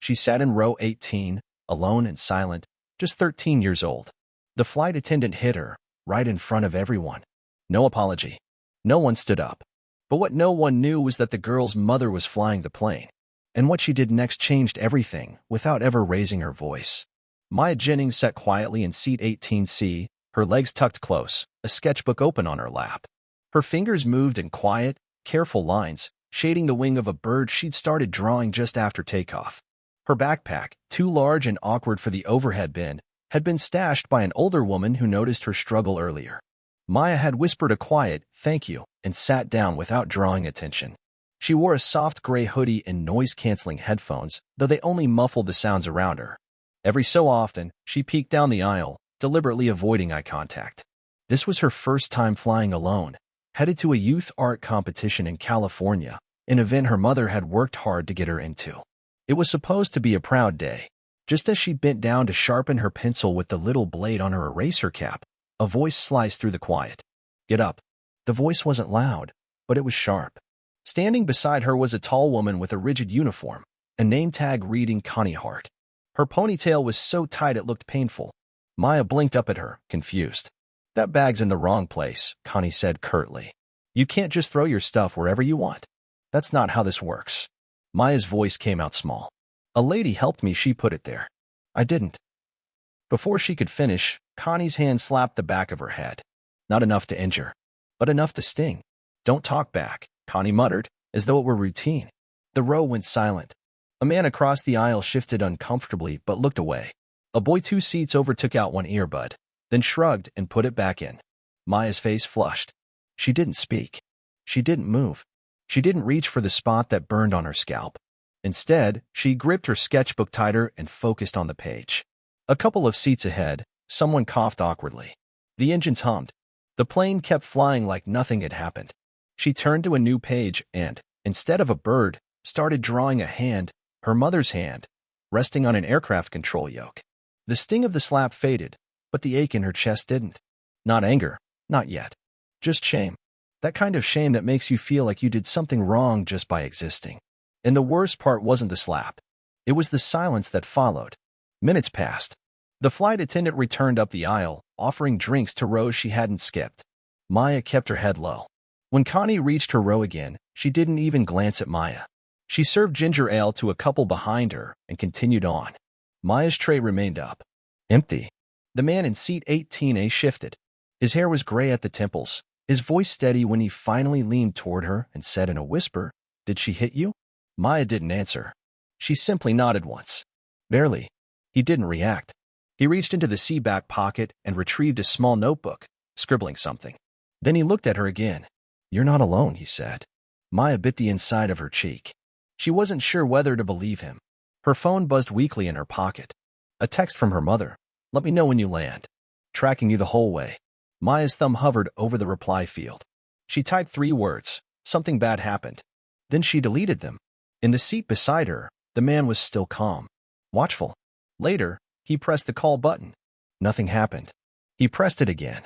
She sat in row 18, alone and silent, just 13 years old. The flight attendant hit her, right in front of everyone. No apology. No one stood up. But what no one knew was that the girl's mother was flying the plane. And what she did next changed everything, without ever raising her voice. Maya Jennings sat quietly in seat 18C, her legs tucked close, a sketchbook open on her lap. Her fingers moved in quiet, careful lines, shading the wing of a bird she'd started drawing just after takeoff. Her backpack, too large and awkward for the overhead bin, had been stashed by an older woman who noticed her struggle earlier. Maya had whispered a quiet, "Thank you," and sat down without drawing attention. She wore a soft gray hoodie and noise-canceling headphones, though they only muffled the sounds around her. Every so often, she peeked down the aisle, deliberately avoiding eye contact. This was her first time flying alone, headed to a youth art competition in California, an event her mother had worked hard to get her into. It was supposed to be a proud day. Just as she bent down to sharpen her pencil with the little blade on her eraser cap, a voice sliced through the quiet. "Get up." The voice wasn't loud, but it was sharp. Standing beside her was a tall woman with a rigid uniform, a name tag reading Connie Hart. Her ponytail was so tight it looked painful. Maya blinked up at her, confused. "That bag's in the wrong place," Connie said curtly. "You can't just throw your stuff wherever you want. That's not how this works." Maya's voice came out small. "A lady helped me, she put it there. I didn't." Before she could finish, Connie's hand slapped the back of her head. Not enough to injure, but enough to sting. "Don't talk back," Connie muttered, as though it were routine. The row went silent. A man across the aisle shifted uncomfortably but looked away. A boy 2 seats over took out one earbud, then shrugged and put it back in. Maya's face flushed. She didn't speak. She didn't move. She didn't reach for the spot that burned on her scalp. Instead, she gripped her sketchbook tighter and focused on the page. A couple of seats ahead, someone coughed awkwardly. The engines hummed. The plane kept flying like nothing had happened. She turned to a new page and, instead of a bird, started drawing a hand, her mother's hand, resting on an aircraft control yoke. The sting of the slap faded, but the ache in her chest didn't. Not anger, not yet. Just shame. That kind of shame that makes you feel like you did something wrong just by existing. And the worst part wasn't the slap. It was the silence that followed. Minutes passed. The flight attendant returned up the aisle, offering drinks to rows she hadn't skipped. Maya kept her head low. When Connie reached her row again, she didn't even glance at Maya. She served ginger ale to a couple behind her and continued on. Maya's tray remained up. Empty. The man in seat 18A shifted. His hair was gray at the temples, his voice steady when he finally leaned toward her and said in a whisper, "Did she hit you?" Maya didn't answer. She simply nodded once. Barely. He didn't react. He reached into the seat back pocket and retrieved a small notebook, scribbling something. Then he looked at her again. "You're not alone," he said. Maya bit the inside of her cheek. She wasn't sure whether to believe him. Her phone buzzed weakly in her pocket. A text from her mother. "Let me know when you land. Tracking you the whole way." Maya's thumb hovered over the reply field. She typed 3 words. Something bad happened. Then she deleted them. In the seat beside her, the man was still calm, watchful. Later, he pressed the call button. Nothing happened. He pressed it again.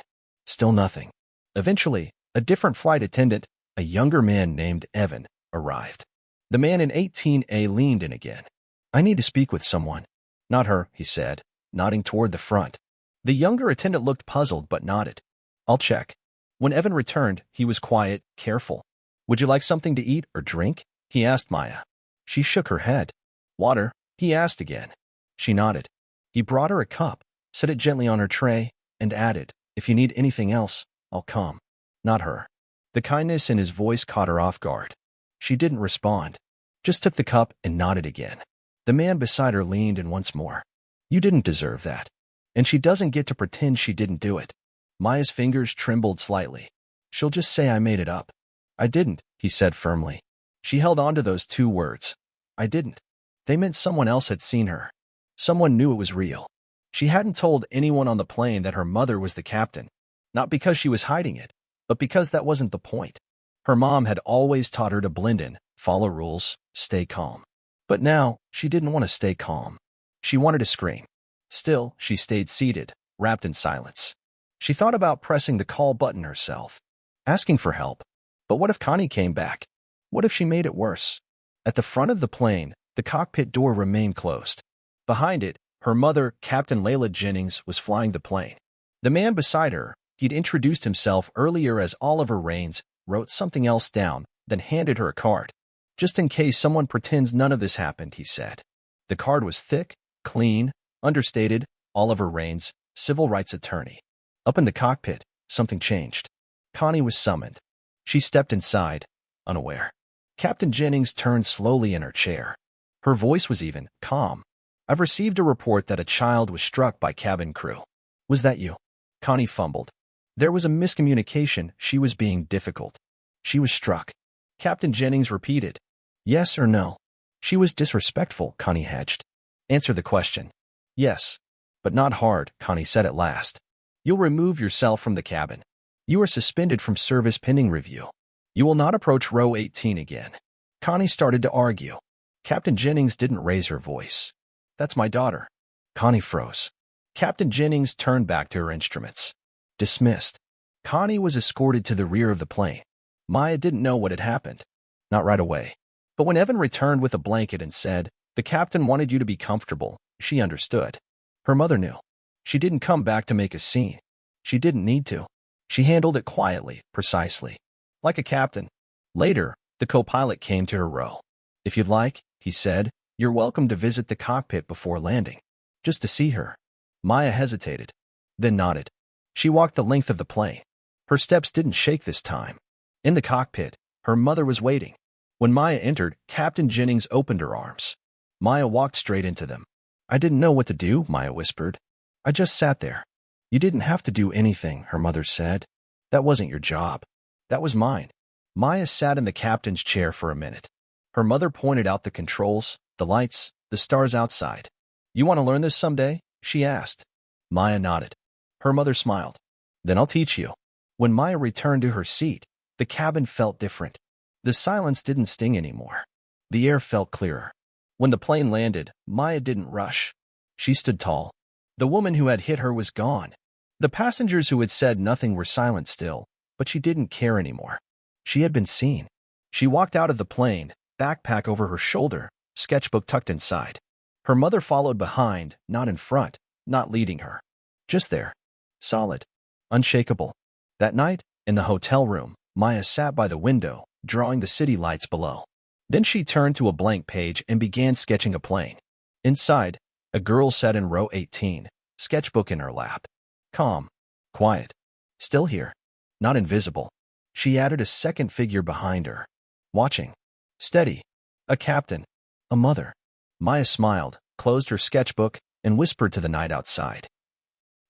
Still nothing. Eventually, a different flight attendant, a younger man named Evan, arrived. The man in 18A leaned in again. "I need to speak with someone." "Not her," he said, nodding toward the front. The younger attendant looked puzzled but nodded. "I'll check." When Evan returned, he was quiet, careful. "Would you like something to eat or drink?" he asked Maya. She shook her head. "Water?" he asked again. She nodded. He brought her a cup, set it gently on her tray, and added, "If you need anything else, I'll come." Not her. The kindness in his voice caught her off guard. She didn't respond, just took the cup and nodded again. The man beside her leaned in once more. "You didn't deserve that. And she doesn't get to pretend she didn't do it." Maya's fingers trembled slightly. "She'll just say I made it up." "I didn't," he said firmly. She held on to those 2 words. "I didn't." They meant someone else had seen her. Someone knew it was real. She hadn't told anyone on the plane that her mother was the captain, not because she was hiding it, but because that wasn't the point. Her mom had always taught her to blend in, follow rules, stay calm. But now, she didn't want to stay calm. She wanted to scream. Still, she stayed seated, wrapped in silence. She thought about pressing the call button herself, asking for help. But what if Connie came back? What if she made it worse? At the front of the plane, The cockpit door remained closed. Behind it, her mother, Captain Layla Jennings, was flying the plane. The man beside her, he'd introduced himself earlier as Oliver Rains, wrote something else down, then handed her a card. "Just in case someone pretends none of this happened," he said. The card was thick, clean, understated, Oliver Rains, civil rights attorney. Up in the cockpit, something changed. Connie was summoned. She stepped inside, unaware. Captain Jennings turned slowly in her chair. Her voice was even, calm. "I've received a report that a child was struck by cabin crew." "Was that you?" Connie fumbled. There was a miscommunication. She was being difficult. "She was struck." Captain Jennings repeated. "Yes or no?" "She was disrespectful," Connie hedged. "Answer the question." "Yes, but not hard," Connie said at last. "You'll remove yourself from the cabin. You are suspended from service pending review. You will not approach row 18 again." Connie started to argue. Captain Jennings didn't raise her voice. "That's my daughter." Connie froze. Captain Jennings turned back to her instruments. Dismissed. Connie was escorted to the rear of the plane. Maya didn't know what had happened. Not right away. But when Evan returned with a blanket and said, "The captain wanted you to be comfortable," she understood. Her mother knew. She didn't come back to make a scene. She didn't need to. She handled it quietly, precisely. Like a captain. Later, the co-pilot came to her row. "If you'd like," he said, "you're welcome to visit the cockpit before landing. Just to see her." Maya hesitated, then nodded. She walked the length of the plane. Her steps didn't shake this time. In the cockpit, her mother was waiting. When Maya entered, Captain Jennings opened her arms. Maya walked straight into them. "I didn't know what to do," Maya whispered. "I just sat there." "You didn't have to do anything," her mother said. "That wasn't your job. That was mine." Maya sat in the captain's chair for a minute. Her mother pointed out the controls, the lights, the stars outside. "You want to learn this someday?" she asked. Maya nodded. Her mother smiled. "Then I'll teach you." When Maya returned to her seat, the cabin felt different. The silence didn't sting anymore. The air felt clearer. When the plane landed, Maya didn't rush. She stood tall. The woman who had hit her was gone. The passengers who had said nothing were silent still, but she didn't care anymore. She had been seen. She walked out of the plane, backpack over her shoulder, sketchbook tucked inside. Her mother followed behind, not in front, not leading her. Just there. Solid. Unshakable. That night, in the hotel room, Maya sat by the window, drawing the city lights below. Then she turned to a blank page and began sketching a plane. Inside, a girl sat in row 18, sketchbook in her lap. Calm. Quiet. Still here. Not invisible. She added a second figure behind her. Watching. Steady. A captain. A mother. Maya smiled, closed her sketchbook, and whispered to the night outside.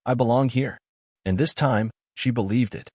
"I belong here." And this time, she believed it.